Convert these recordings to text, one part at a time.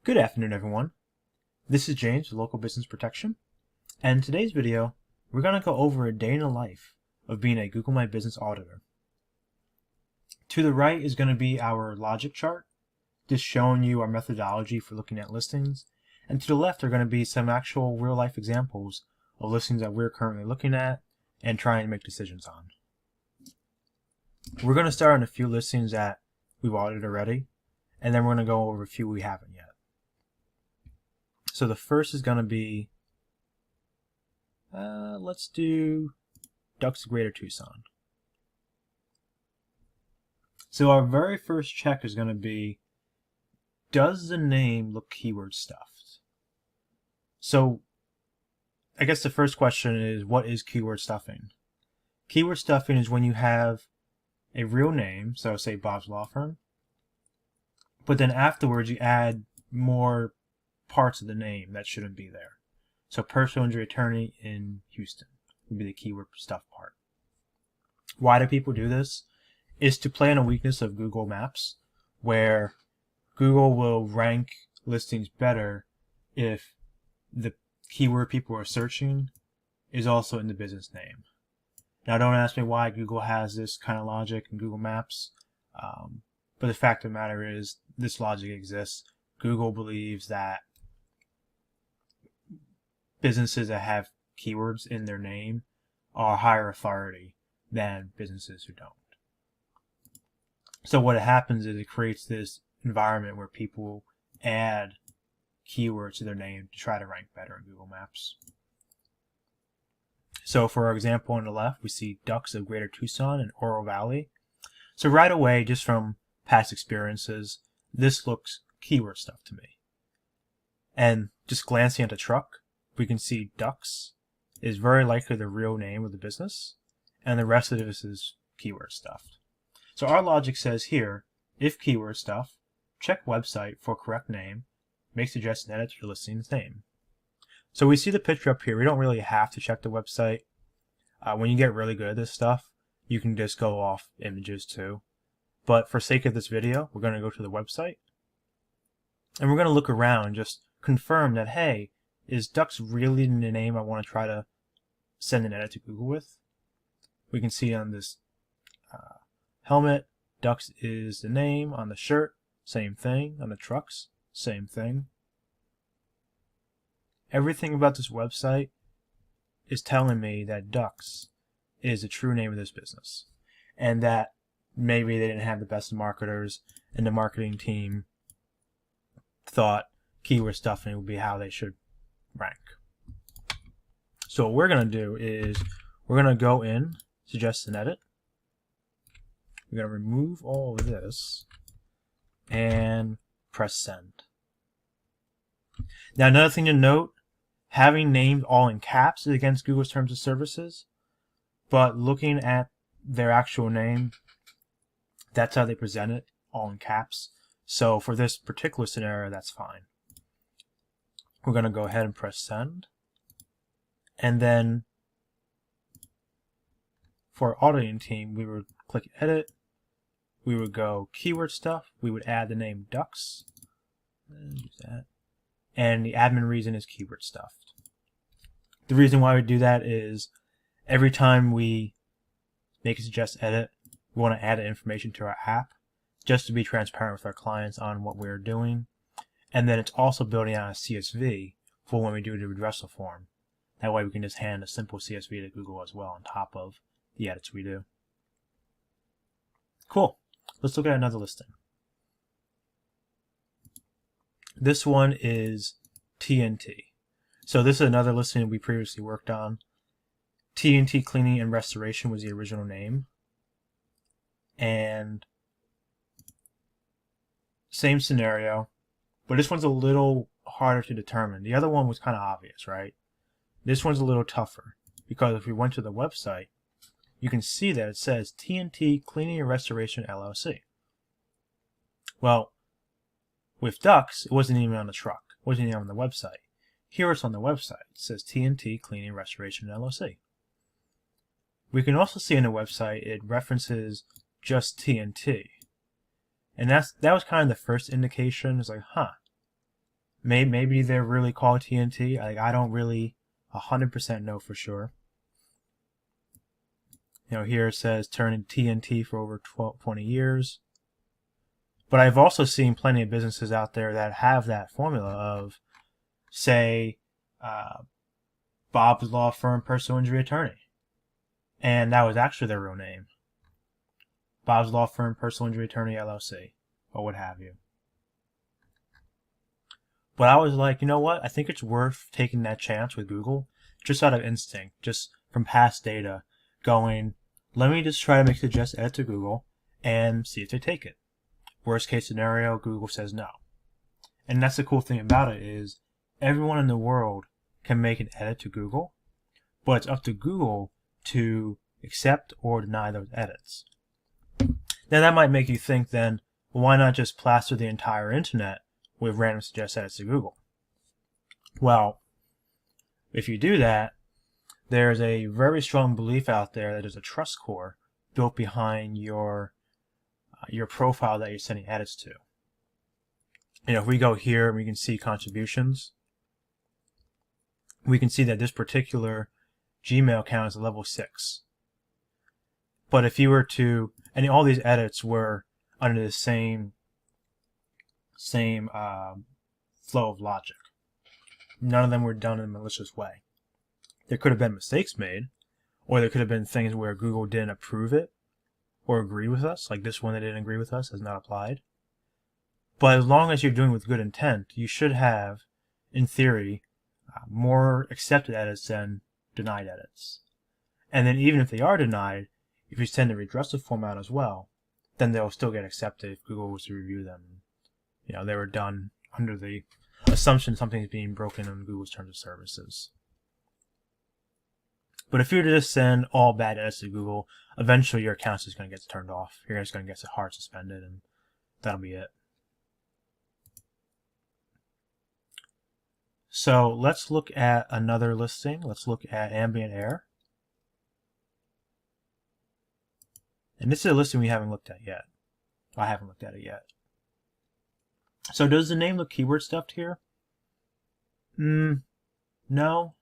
Good afternoon, everyone. This is James with Local Business Protection, and in today's video, we're going to go over a day in the life of being a Google My Business auditor. To the right is going to be our logic chart, just showing you our methodology for looking at listings, and to the left are going to be some actual real-life examples of listings that we're currently looking at and trying to make decisions on. We're going to start on a few listings that we've audited already, and then we're going to go over a few we haven't yet. So the first is going to be, let's do Ducks Greater Tucson. So our very first check is going to be, does the name look keyword stuffed? So I guess the first question is, what is keyword stuffing? Keyword stuffing is when you have a real name, so say Bob's Law Firm, but then afterwards you add more parts of the name that shouldn't be there. So personal injury attorney in Houston would be the keyword stuff part. Why do people do this? Is to play on a weakness of Google Maps, where Google will rank listings better if the keyword people are searching is also in the business name. Now don't ask me why Google has this kind of logic in Google Maps, but the fact of the matter is this logic exists. Google believes that businesses that have keywords in their name are higher authority than businesses who don't. So what happens is it creates this environment where people add keywords to their name to try to rank better in Google Maps. So for our example on the left, we see Ducks of Greater Tucson and Oro Valley. So right away, just from past experiences, this looks keyword stuff to me. And just glancing at the truck, we can see Ducks is very likely the real name of the business, and the rest of this is keyword stuffed. So our logic says here, if keyword stuff, check website for correct name, make suggested edits to the listing's name. So we see the picture up here. We don't really have to check the website. When you get really good at this stuff, you can just go off images too. But for sake of this video, we're going to go to the website, and we're going to look around and just confirm that, hey, is Ducks really the name I want to try to send an edit to Google with? We can see on this helmet, Ducks is the name. On the shirt, same thing. On the trucks, same thing. Everything about this website is telling me that Ducks is the true name of this business, and that maybe they didn't have the best marketers, and the marketing team thought keyword stuffing would be how they should rank. So what we're going to do is we're going to go in, suggest an edit. We're going to remove all of this and press send. Now another thing to note, having names all in caps is against Google's terms of services, but looking at their actual name, that's how they present it, all in caps. So for this particular scenario, that's fine. We're going to go ahead and press send. And then for our auditing team, we would click edit. We would go keyword stuff. We would add the name Ducks. Use that. And the admin reason is keyword stuffed. The reason why we do that is every time we make a suggest edit, we want to add the information to our app just to be transparent with our clients on what we're doing. And then it's also building out a CSV for when we do the redressal form. That way we can just hand a simple CSV to Google as well on top of the edits we do. Cool. Let's look at another listing. This one is TNT. So this is another listing we previously worked on. TNT Cleaning and Restoration was the original name. And same scenario, but this one's a little harder to determine. The other one was kind of obvious, right? This one's a little tougher, because if we went to the website, you can see that it says TNT Cleaning and Restoration LLC. Well, with Ducks, it wasn't even on the truck. It wasn't even on the website. Here it's on the website. It says TNT Cleaning and Restoration LLC. We can also see on the website it references just TNT. And that was kind of the first indication. It's like, huh, Maybe they're really called TNT. I don't really 100% know for sure. Here it says turning TNT for over 20 years. But I've also seen plenty of businesses out there that have that formula of, say, Bob's Law Firm Personal Injury Attorney. And that was actually their real name. Bob's Law Firm Personal Injury Attorney LLC, or what have you. But I was like, you know what? I think it's worth taking that chance with Google, just out of instinct, just from past data, going, let me just try to make a suggest edit to Google and see if they take it. Worst case scenario, Google says no. And that's the cool thing about it is everyone in the world can make an edit to Google, but it's up to Google to accept or deny those edits. Now that might make you think then, well, why not just plaster the entire internet with random suggest edits to Google? Well, if you do that, there's a very strong belief out there that there's a trust core built behind your profile that you're sending edits to. If we go here and we can see contributions, we can see that this particular Gmail account is level 6. But if you were to, and all these edits were under the same flow of logic. None of them were done in a malicious way. There could have been mistakes made, or there could have been things where Google didn't approve it or agree with us, like this one that didn't agree with us has not applied. But as long as you're doing it with good intent, you should have, in theory, more accepted edits than denied edits. And then even if they are denied, if you send a redressive form out as well, then they'll still get accepted if Google was to review them. They were done under the assumption something's being broken on Google's terms of services. But if you were to just send all bad edits to Google, eventually your account's just going to get turned off. You're just going to get hard suspended, and that'll be it. So let's look at another listing. Let's look at ambient air. And this is a listing we haven't looked at yet. I haven't looked at it yet. So does the name look keyword stuffed here? No.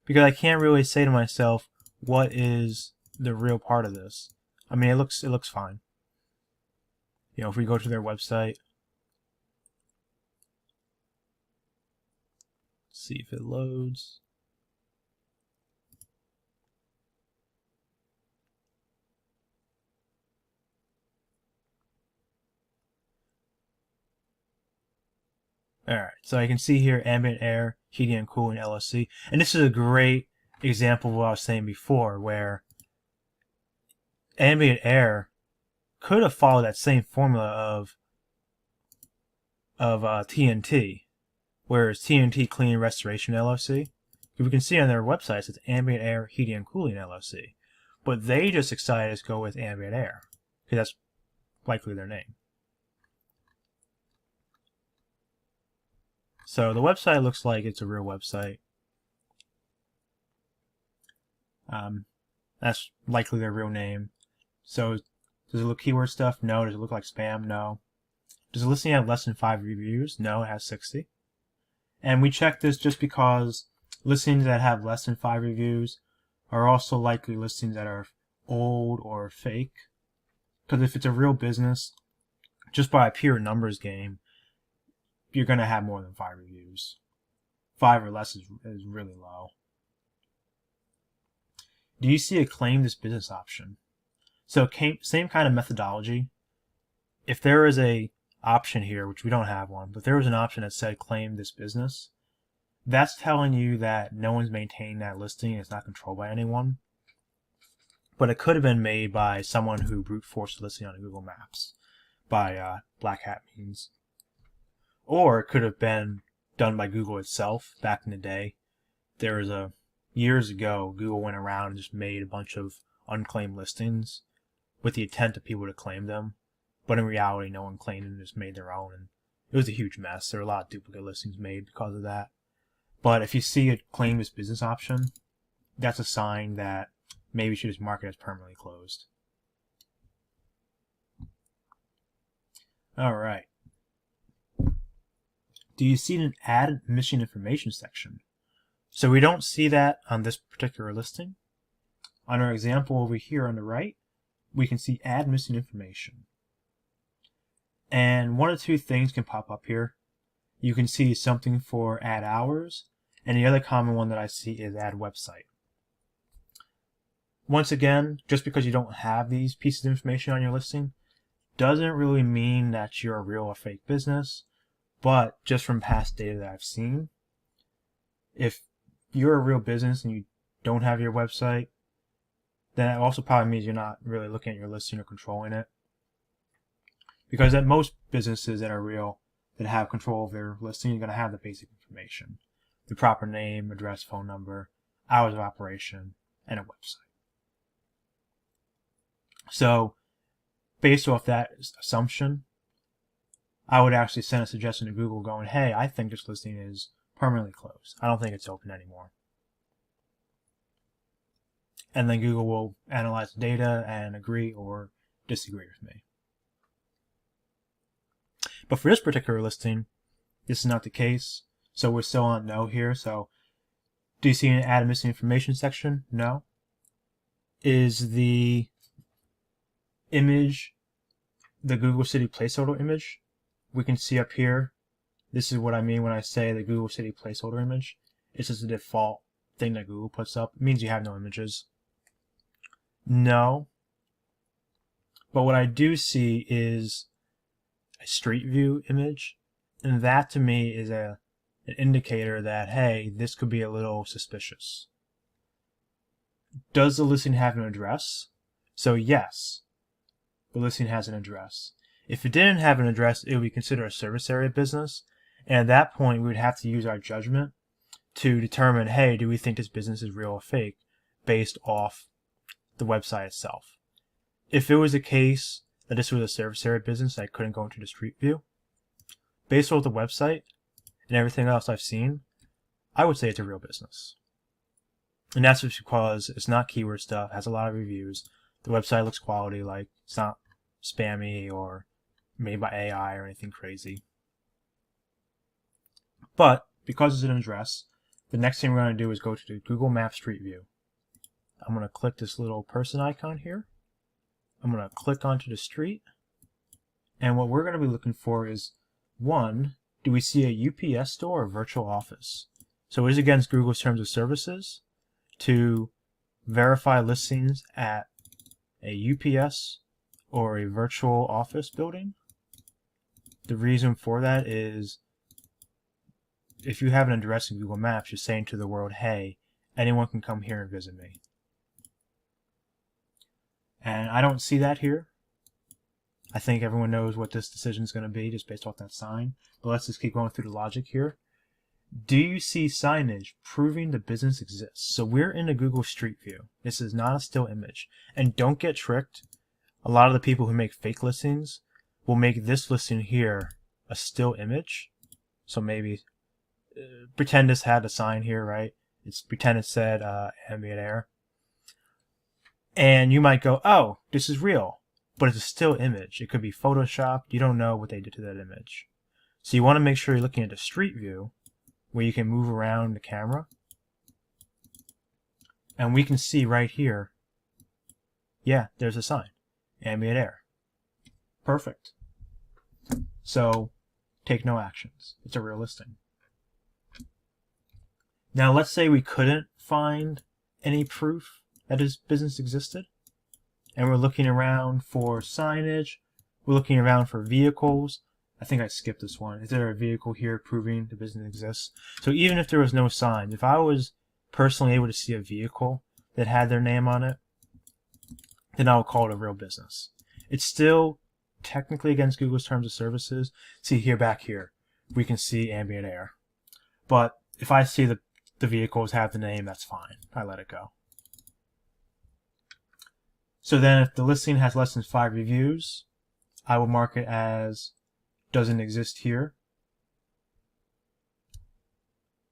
Because I can't really say to myself, what is the real part of this? I mean, it looks fine. If we go to their website, see if it loads. Alright, so I can see here ambient air, heating and cooling LLC. And this is a great example of what I was saying before, where ambient air could have followed that same formula of TNT, whereas TNT Cleaning Restoration LLC. We can see on their website it's ambient air, heating and cooling LLC. But they just decided to go with ambient air, because that's likely their name. So the website looks like it's a real website. That's likely their real name. So does it look keyword stuff? No. Does it look like spam? No. Does the listing have less than 5 reviews? No, it has 60. And we checked this just because listings that have less than 5 reviews are also likely listings that are old or fake. Because if it's a real business, just by a pure numbers game, you're going to have more than 5 reviews. 5 or less is really low. Do you see a claim this business option? So same kind of methodology. If there is a option here, which we don't have one, but there was an option that said claim this business, that's telling you that no one's maintained that listing. It's not controlled by anyone. But it could have been made by someone who brute forced the listing on Google Maps by black hat means. Or it could have been done by Google itself back in the day. There was years ago, Google went around and just made a bunch of unclaimed listings with the intent of people to claim them. But in reality, no one claimed them, just made their own. And it was a huge mess. There were a lot of duplicate listings made because of that. But if you see a claim this business option, that's a sign that maybe you should just mark it as permanently closed. All right. do you see an add missing information section? So we don't see that on this particular listing. On our example over here on the right, we can see add missing information. And one of two things can pop up here. You can see something for add hours, and the other common one that I see is add website. Once again, just because you don't have these pieces of information on your listing doesn't really mean that you're a real or fake business, but just from past data that I've seen, if you're a real business and you don't have your website, then it also probably means you're not really looking at your listing or controlling it. Because at most businesses that are real, that have control of their listing, you're going to have the basic information. The proper name, address, phone number, hours of operation, and a website. So, based off that assumption, I would actually send a suggestion to Google going, hey, I think this listing is permanently closed. I don't think it's open anymore. And then Google will analyze the data and agree or disagree with me. But for this particular listing, this is not the case. So we're still on no here. So do you see an add missing information section? No. Is the image the Google City placeholder image? We can see up here. This is what I mean when I say the Google City placeholder image. It's just the default thing that Google puts up. It means you have no images. No. But what I do see is a street view image, and that to me is an indicator that, hey, this could be a little suspicious. Does the listing have an address? So yes, the listing has an address. If it didn't have an address, it would be considered a service area business, and at that point we would have to use our judgment to determine, hey, do we think this business is real or fake based off the website itself. If it was a case that this was a service area business that couldn't go into the street view, based on the website and everything else I've seen, I would say it's a real business. And that's just because it's not keyword stuff, has a lot of reviews, the website looks quality, like it's not spammy or made by AI or anything crazy. But because it's an address, the next thing we're going to do is go to the Google Maps Street View. I'm going to click this little person icon here. I'm going to click onto the street, and what we're going to be looking for is, one, do we see a UPS store or virtual office? So it is against Google's terms of services to verify listings at a UPS or a virtual office building. The reason for that is if you have an address in Google Maps, you're saying to the world, hey, anyone can come here and visit me. And I don't see that here. I think everyone knows what this decision is going to be just based off that sign. But let's just keep going through the logic here. Do you see signage proving the business exists? So we're in a Google Street View. This is not a still image. And don't get tricked. A lot of the people who make fake listings will make this listing here a still image. So maybe pretend this had a sign here, right? Pretend it said ambient air. And you might go, oh, this is real, but it's a still image. It could be photoshopped. You don't know what they did to that image. So you want to make sure you're looking at the street view where you can move around the camera. And we can see right here, yeah, there's a sign, ambient air. Perfect. So take no actions. It's a real listing. Now let's say we couldn't find any proof that his business existed, and we're looking around for signage, we're looking around for vehicles. I think I skipped this one. Is there a vehicle here proving the business exists? So even if there was no sign, if I was personally able to see a vehicle that had their name on it, then I would call it a real business. It's still technically against Google's terms of services. See here, back here, we can see ambient air. But if I see the vehicles have the name, that's fine. I let it go. So then if the listing has less than 5 reviews, I will mark it as doesn't exist here.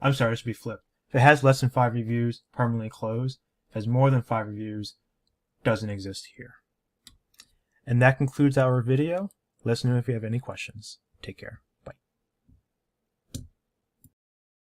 I'm sorry, this should be flipped. If it has less than 5 reviews, permanently closed. If it has more than 5 reviews, doesn't exist here. And that concludes our video. Let us know if you have any questions. Take care.